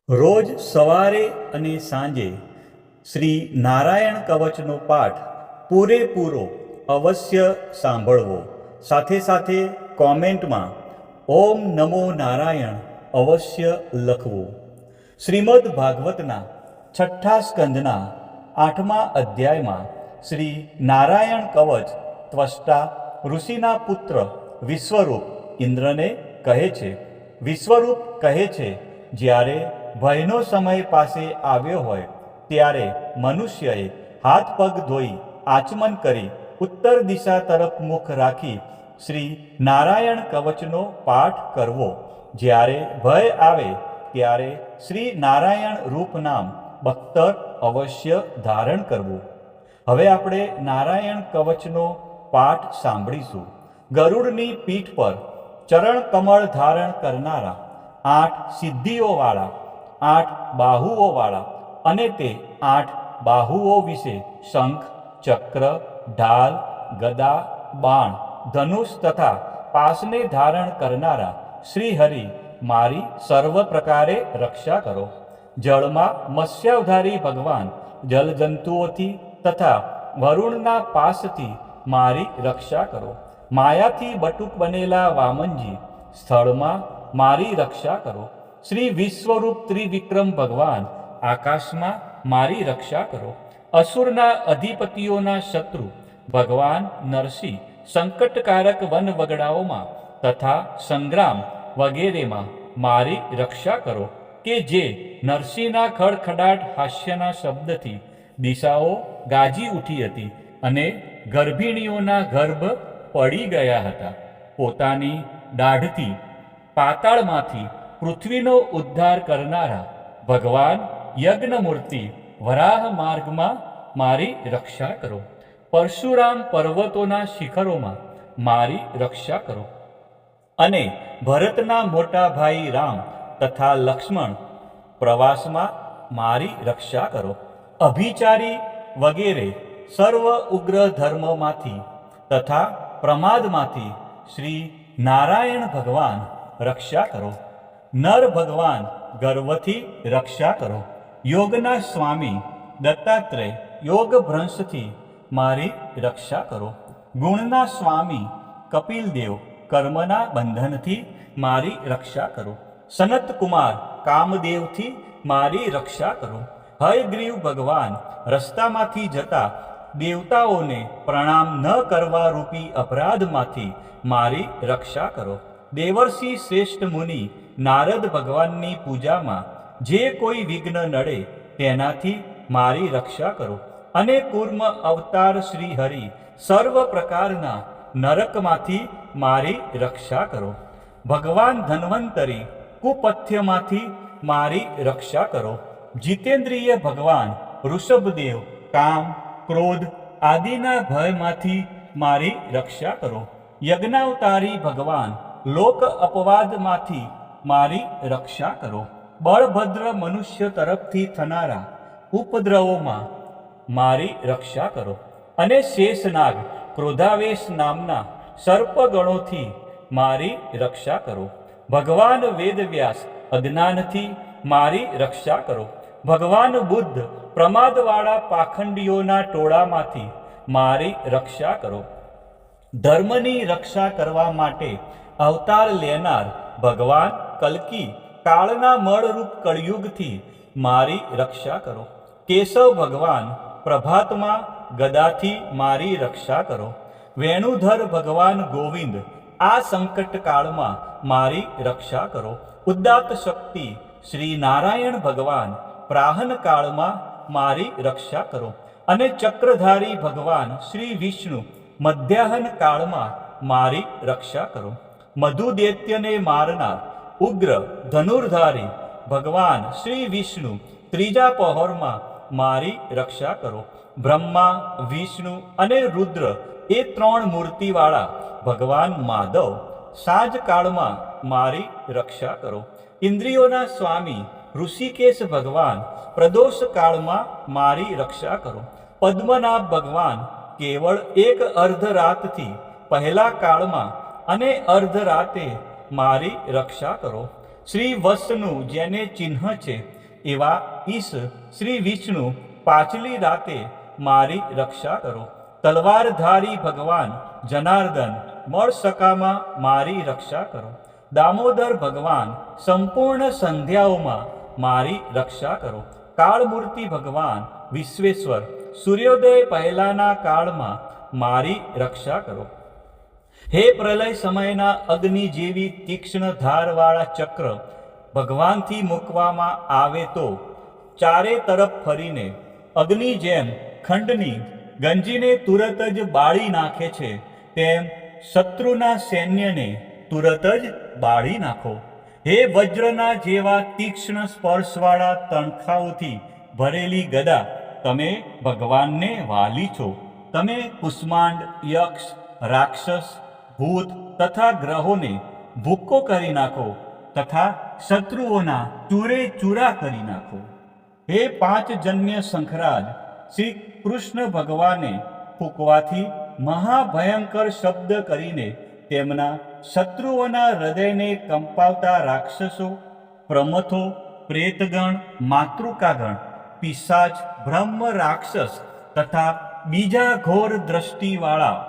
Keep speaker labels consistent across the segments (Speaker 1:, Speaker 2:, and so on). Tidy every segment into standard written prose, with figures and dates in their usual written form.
Speaker 1: રોજ સવારે અને સાંજે શ્રી નારાયણ કવચનો પાઠ પૂરેપૂરો અવશ્ય સાંભળવો. સાથે સાથે કોમેન્ટમાં ઓમ નમો નારાયણ અવશ્ય લખવું. શ્રીમદ ભાગવતના 6ઠ્ઠા સ્કંદના 8મા અધ્યાયમાં શ્રી નારાયણ કવચ ત્વષ્ટા ઋષિના પુત્ર વિશ્વરૂપ ઇન્દ્રને કહે છે. વિશ્વરૂપ કહે છે, જ્યારે ભયનો સમય પાસે આવ્યો હોય ત્યારે મનુષ્યએ હાથ પગ ધોઈ આચમન કરી ઉત્તર દિશા તરફ મુખ રાખી શ્રી નારાયણ કવચનો પાઠ કરવો. જ્યારે ભય આવે ત્યારે શ્રી નારાયણ રૂપ નામ બખ્તર અવશ્ય ધારણ કરવું. હવે આપણે નારાયણ કવચનો પાઠ સાંભળીશું. ગરુડની પીઠ પર ચરણ કમળ ધારણ કરનારા, 8 સિદ્ધિઓવાળા, 8 બાહુઓવાળા અને તે 8 બાહુઓ વિશે શંખ, ચક્ર, ઢાલ, ગદા, બાણ, ધનુષ તથા પાસને ધારણ કરનારા શ્રી હરિ મારી સર્વ પ્રકારે રક્ષા કરો. જળમાં મત્સ્યાવધારી ભગવાન જલજંતુઓથી તથા વરુણના પાસથી મારી રક્ષા કરો. માયાથી બટુક બનેલા વામનજી સ્થળમાં મારી રક્ષા કરો. શ્રી વિશ્વરૂપ ત્રિવિક્રમ ભગવાન આકાશમાં મારી રક્ષા કરો. અસુરના અધિપતિઓના શત્રુ ભગવાન નરસિંહ સંકટકારક વન વગડાઓમાં તથા સંગ્રામ વગેરેમાં મારી રક્ષા કરો કે જે નરસિંહના ખડખડાટ હાસ્યના શબ્દથી દિશાઓ ગાજી ઉઠી હતી અને ગર્ભિણીઓના ગર્ભ પડી ગયા હતા. પોતાની દાઢથી પાતાળમાંથી પૃથ્વીનો ઉદ્ધાર કરનારા ભગવાન યજ્ઞમૂર્તિ વરાહ માર્ગમાં મારી રક્ષા કરો. પરશુરામ પર્વતોના શિખરોમાં મારી રક્ષા કરો અને ભરતના મોટા ભાઈ રામ તથા લક્ષ્મણ પ્રવાસમાં મારી રક્ષા કરો. અભિચારી વગેરે સર્વ ઉગ્ર ધર્મમાંથી તથા પ્રમાદમાંથી શ્રી નારાયણ ભગવાન રક્ષા કરો. નર ભગવાન ગર્વથી રક્ષા કરો. યોગના સ્વામી દત્તાત્રેય યોગ ભ્રંશથી મારી રક્ષા કરો. ગુણના સ્વામી કપિલદેવ કર્મના બંધનથી મારી રક્ષા કરો. સનત કુમાર કામદેવથી મારી રક્ષા કરો. હયગ્રીવ ભગવાન રસ્તામાંથી જતા દેવતાઓને પ્રણામ ન કરવા રૂપી અપરાધમાંથી મારી રક્ષા કરો. દેવર્ષિ શ્રેષ્ઠ મુનિ નારદ ભગવાનની પૂજામાં જે કોઈ વિઘ્ન નડે તેનાથી મારી રક્ષા કરો. અને કૂર્મ અવતાર શ્રી હરિ સર્વ પ્રકારના નરકમાંથી મારી રક્ષા કરો. ભગવાન ધન્વંતરી કુપથ્યમાંથી મારી રક્ષા કરો. જીતેન્દ્રિય ભગવાન ઋષભદેવ કામ, ક્રોધ આદિના ભયમાંથી મારી રક્ષા કરો. યજ્ઞાવતારી ભગવાન લોક અપવાદમાંથી મારી રક્ષા કરો. બળભદ્ર મનુષ્ય તરફથી થનારા ઉપદ્રવોમાં મારી રક્ષા કરો. અને શેષનાગ ક્રોધાવેશ નામના સર્પગણોથી મારી રક્ષા કરો. ભગવાન વેદવ્યાસ અજ્ઞાનથી મારી રક્ષા કરો. ભગવાન બુદ્ધ પ્રમાદવાળા પાખંડીઓના ટોળામાંથી મારી રક્ષા કરો. ધર્મની રક્ષા કરવા માટે અવતાર લેનાર ભગવાન કલ્કી કાળના મળરૂપ કળયુગથી મારી રક્ષા કરો. કેશવ ભગવાન પ્રભાતમાં ગદાથી મારી રક્ષા કરો. વેણુધર ભગવાન ગોવિંદ આ સંકટ કાળમાં મારી રક્ષા કરો. ઉદ્દાત શક્તિ શ્રી નારાયણ ભગવાન પ્રાહન કાળમાં મારી રક્ષા કરો. અને ચક્રધારી ભગવાન શ્રી વિષ્ણુ મધ્યાહન કાળમાં મારી રક્ષા કરો. મધુદૈત્યને મારનાર ઉગ્ર ધનુર્ધારી ભગવાન શ્રી વિષ્ણુ ત્રીજા પહોરમાં મારી રક્ષા કરો. બ્રહ્મા, વિષ્ણુ અને રુદ્ર એ 3 મૂર્તિવાળા ભગવાન માધવ સાંજ કાળમાં મારી રક્ષા કરો. ઇન્દ્રિયોના સ્વામી ઋષિકેશ ભગવાન પ્રદોષ કાળમાં મારી રક્ષા કરો. પદ્મનાભ ભગવાન કેવળ એક અર્ધરાતથી પહેલા કાળમાં અને અર્ધરાતે મારી રક્ષા કરો. શ્રી વત્સનું જેને ચિહ્ન છે એવા ઈશ શ્રી વિષ્ણુ પાછલી રાતે મારી રક્ષા કરો. તલવારધારી ભગવાન જનાર્દન મળસકામાં મારી રક્ષા કરો. દામોદર ભગવાન સંપૂર્ણ સંધ્યાઓમાં મારી રક્ષા કરો. કાળમૂર્તિ ભગવાન વિશ્વેશ્વર સૂર્યોદય પહેલાના કાળમાં મારી રક્ષા કરો. હે પ્રલય સમયના અગ્નિ જેવી તીક્ષ્ણ ધારવાળા ચક્ર ભગવાનથી મૂકવામાં આવે તો ચારે તરફ ફરીને અગ્નિ જેમ ખંડની ગંજીને તુરત જ બાળી નાખે છે, તેમ શત્રુના સૈન્યને તુરત જ બાળી નાખો. હે વજ્રના જેવા તીક્ષ્ણ સ્પર્શવાળા તણખાઓથી ભરેલી ગદા, તમે ભગવાનને વાલી છો. તમે કુષ્માંડ, યક્ષ, રાક્ષસ, ભૂત તથા ગ્રહોને ભૂક્કો કરી નાખો તથા શત્રુઓના ચૂરે ચૂરા કરી નાખો. હે પાંચજન્ય શંખરાજ, શ્રી કૃષ્ણ ભગવાને ફૂંકવાથી મહાભયંકર શબ્દ કરીને તેમના શત્રુઓના હૃદયને કંપાવતા રાક્ષસો, પ્રમથો, પ્રેતગણ, માતૃકાગણ, પિશાચ, બ્રહ્મ રાક્ષસ તથા બીજા ઘોર દ્રષ્ટિવાળા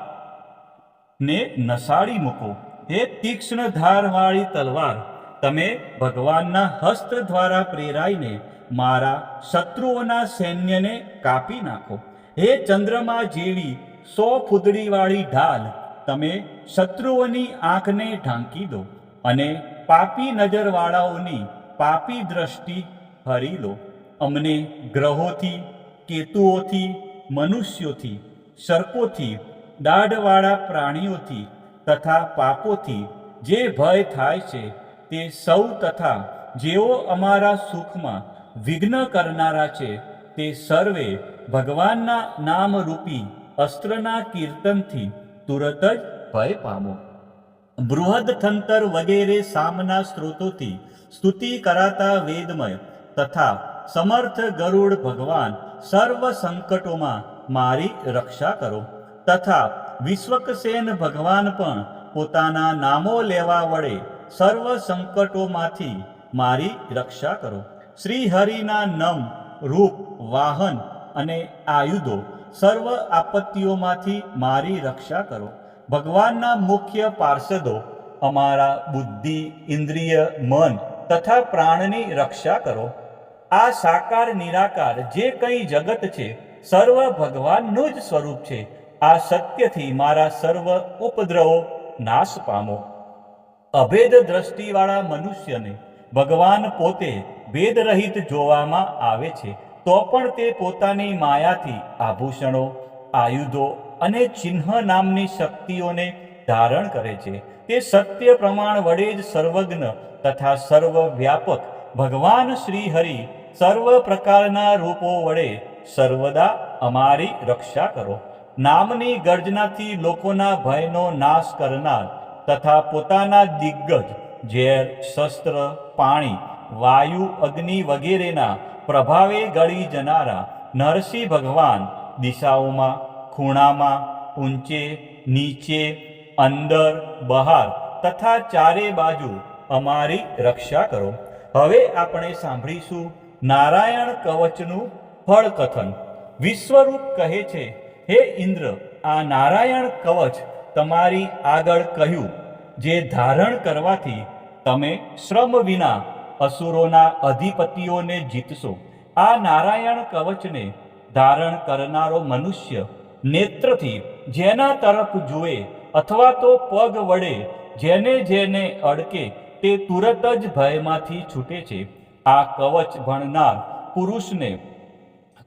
Speaker 1: ને નસાડી મૂકો. હે તીક્ષ્ણ ધારવાળી તલવાર, તમે ભગવાનના હસ્ત દ્વારા પ્રેરાઈને મારા શત્રુઓના સૈન્યને કાપી નાખો. હે ચંદ્રમા જેવી 100 ફૂદડીવાળી ઢાલ, તમે શત્રુઓની આંખને ઢાંકી દો અને પાપી નજરવાળાઓની પાપી દ્રષ્ટિ હરી લો. અમને ગ્રહોથી, કેતુઓથી, મનુષ્યોથી, સર્પોથી, દાઢવાળા પ્રાણીઓથી તથા પાપોથી જે ભય થાય છે તે સૌ તથા જેઓ અમારા સુખમાં વિઘ્ન કરનારા છે તે સર્વે ભગવાનના નામરૂપી અસ્ત્રના કીર્તનથી તુરત જ ભય પામો. બૃહદથંતર વગેરે સામના સ્ત્રોતોથી સ્તુતિ કરાતા વેદમય તથા સમર્થ ગરુડ ભગવાન સર્વ સંકટોમાં મારી રક્ષા કરો. તથા વિશ્વકસેન ભગવાન પણ પોતાના નામો લેવા વડે સર્વ સંકટોમાંથી મારી રક્ષા કરો. શ્રી હરિના નમ, રૂપ, વાહન અને આયુધો સર્વ આપત્તિઓમાંથી મારી રક્ષા કરો. ભગવાનના મુખ્ય પાર્ષદો અમારા બુદ્ધિ, ઇન્દ્રિય, મન તથા પ્રાણની રક્ષા કરો. આ સાકાર નિરાકાર જે કંઈ જગત છે સર્વ ભગવાનનું જ સ્વરૂપ છે. આ સત્યથી મારા સર્વ ઉપદ્રવો નાશ પામો. અભેદ દ્રષ્ટિવાળા મનુષ્યને ભગવાન પોતે ભેદરહિત જોવામાં આવે છે, તો પણ તે પોતાની માયાથી આભૂષણો, આયુધો અને ચિહ્ન નામની શક્તિઓને ધારણ કરે છે. તે સત્ય પ્રમાણ વડે જ સર્વજ્ઞ તથા સર્વવ્યાપક ભગવાન શ્રી હરિ સર્વ પ્રકારના રૂપો વડે સર્વદા અમારી રક્ષા કરો. નામની ગર્જનાથી લોકોના ભયનો નાશ કરનાર તથા પોતાના દિગ્ગજ ઝેર, શસ્ત્ર, પાણી, વાયુ, અગ્નિ વગેરેના પ્રભાવે ગળી જનારા નરસિંહ ભગવાન દિશાઓમાં, ખૂણામાં, ઊંચે, નીચે, અંદર, બહાર તથા ચારે બાજુ અમારી રક્ષા કરો. હવે આપણે સાંભળીશું નારાયણ કવચનું ફળકથન. વિશ્વરૂપ કહે છે, હે ઇન્દ્ર, આ નારાયણ કવચ તમારી આગળ કહ્યું, જે ધારણ કરવાથી તમે શ્રમ વિના અસુરોના અધિપતિઓને જીતશો. આ નારાયણ કવચને ધારણ કરનારો મનુષ્ય નેત્રથી જેના તરફ જુએ અથવા તો પગ વડે જેને જેને અડકે તે તુરત જ ભયમાંથી છૂટે છે. આ કવચ ભણનાર પુરુષને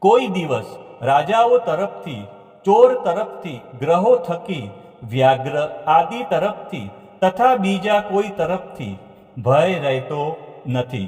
Speaker 1: કોઈ દિવસ રાજાઓ તરફથી, ચોર તરફથી, ગ્રહો થકી, વ્યાઘ્ર આદિ તરફથી તથા બીજા કોઈ તરફથી ભય રહેતો નથી.